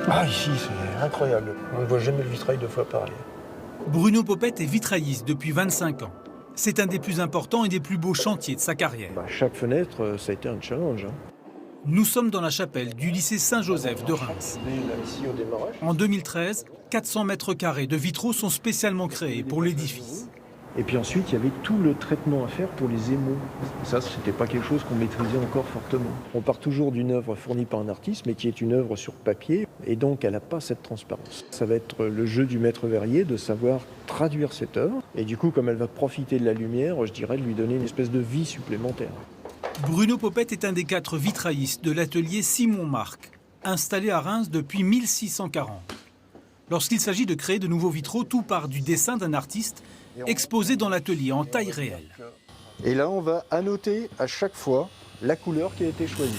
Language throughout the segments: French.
Ah, ici, c'est incroyable. On ne voit jamais le vitrail deux fois pareil. Bruno Popette est vitrailliste depuis 25 ans. C'est un des plus importants et des plus beaux chantiers de sa carrière. Chaque fenêtre, ça a été un challenge. Nous sommes dans la chapelle du lycée Saint-Joseph de Reims. Ici, au démarrage. En 2013, 400 mètres carrés de vitraux sont spécialement créés pour l'édifice. Et puis ensuite, il y avait tout le traitement à faire pour les émaux. Ça, c'était pas quelque chose qu'on maîtrisait encore fortement. On part toujours d'une œuvre fournie par un artiste, mais qui est une œuvre sur papier, et donc elle n'a pas cette transparence. Ça va être le jeu du maître verrier de savoir traduire cette œuvre, et du coup, comme elle va profiter de la lumière, je dirais de lui donner une espèce de vie supplémentaire. Bruno Popette est un des 4 vitraillistes de l'atelier Simon Marc, installé à Reims depuis 1640. Lorsqu'il s'agit de créer de nouveaux vitraux, tout part du dessin d'un artiste exposé dans l'atelier en taille réelle. Et là, on va annoter à chaque fois la couleur qui a été choisie.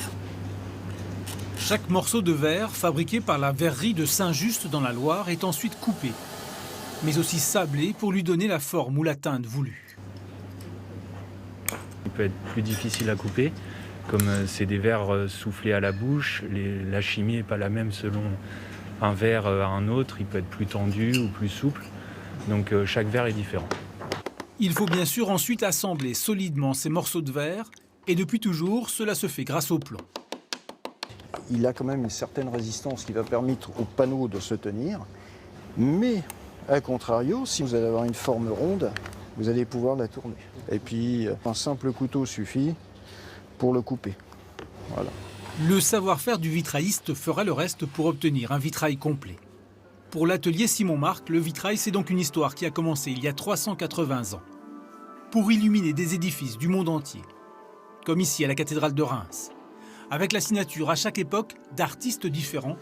Chaque morceau de verre, fabriqué par la verrerie de Saint-Just dans la Loire, est ensuite coupé, mais aussi sablé pour lui donner la forme ou la teinte voulue. Il peut être plus difficile à couper, comme c'est des verres soufflés à la bouche, la chimie n'est pas la même selon un verre à un autre, il peut être plus tendu ou plus souple, donc chaque verre est différent. Il faut bien sûr ensuite assembler solidement ces morceaux de verre, et depuis toujours, cela se fait grâce au plomb. Il a quand même une certaine résistance qui va permettre au panneau de se tenir, mais à contrario, si vous allez avoir une forme ronde, vous allez pouvoir la tourner. Et puis, un simple couteau suffit pour le couper. Voilà. Le savoir-faire du vitrailliste fera le reste pour obtenir un vitrail complet. Pour l'atelier Simon Marc, le vitrail, c'est donc une histoire qui a commencé il y a 380 ans. Pour illuminer des édifices du monde entier, comme ici à la cathédrale de Reims, avec la signature à chaque époque d'artistes différents,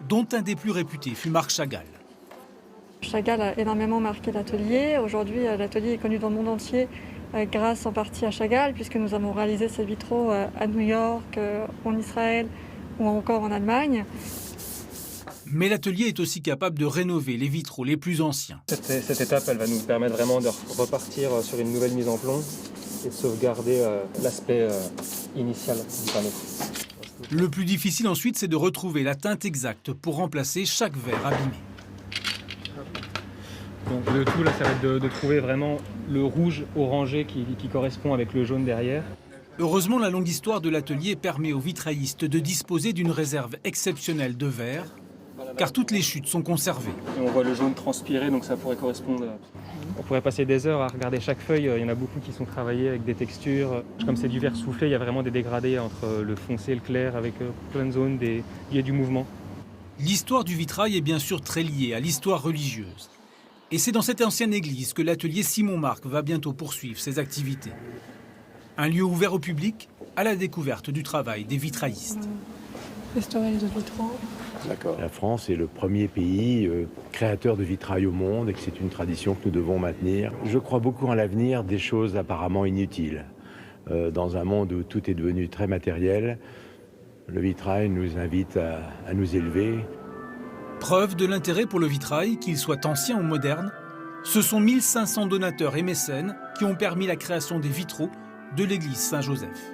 dont un des plus réputés fut Marc Chagall. Chagall a énormément marqué l'atelier. Aujourd'hui, l'atelier est connu dans le monde entier grâce en partie à Chagall, puisque nous avons réalisé ces vitraux à New York, en Israël ou encore en Allemagne. Mais l'atelier est aussi capable de rénover les vitraux les plus anciens. Cette étape, elle va nous permettre vraiment de repartir sur une nouvelle mise en plomb et de sauvegarder l'aspect initial du panneau. Le plus difficile ensuite, c'est de retrouver la teinte exacte pour remplacer chaque verre abîmé. Donc le tout, là, ça va être de trouver vraiment le rouge orangé qui correspond avec le jaune derrière. Heureusement, la longue histoire de l'atelier permet aux vitraillistes de disposer d'une réserve exceptionnelle de verre, car toutes les chutes sont conservées. Et on voit le jaune transpirer, donc ça pourrait correspondre. On pourrait passer des heures à regarder chaque feuille. Il y en a beaucoup qui sont travaillées avec des textures. Comme c'est du verre soufflé, il y a vraiment des dégradés entre le foncé et le clair, avec plein de zones liées du mouvement. L'histoire du vitrail est bien sûr très liée à l'histoire religieuse. Et c'est dans cette ancienne église que l'atelier Simon Marc va bientôt poursuivre ses activités. Un lieu ouvert au public à la découverte du travail des vitraillistes. Restaurer les autres vitraux. La France est le premier pays créateur de vitrail au monde et que c'est une tradition que nous devons maintenir. Je crois beaucoup en l'avenir des choses apparemment inutiles. Dans un monde où tout est devenu très matériel, le vitrail nous invite à nous élever. Preuve de l'intérêt pour le vitrail, qu'il soit ancien ou moderne, ce sont 1500 donateurs et mécènes qui ont permis la création des vitraux de l'église Saint-Joseph.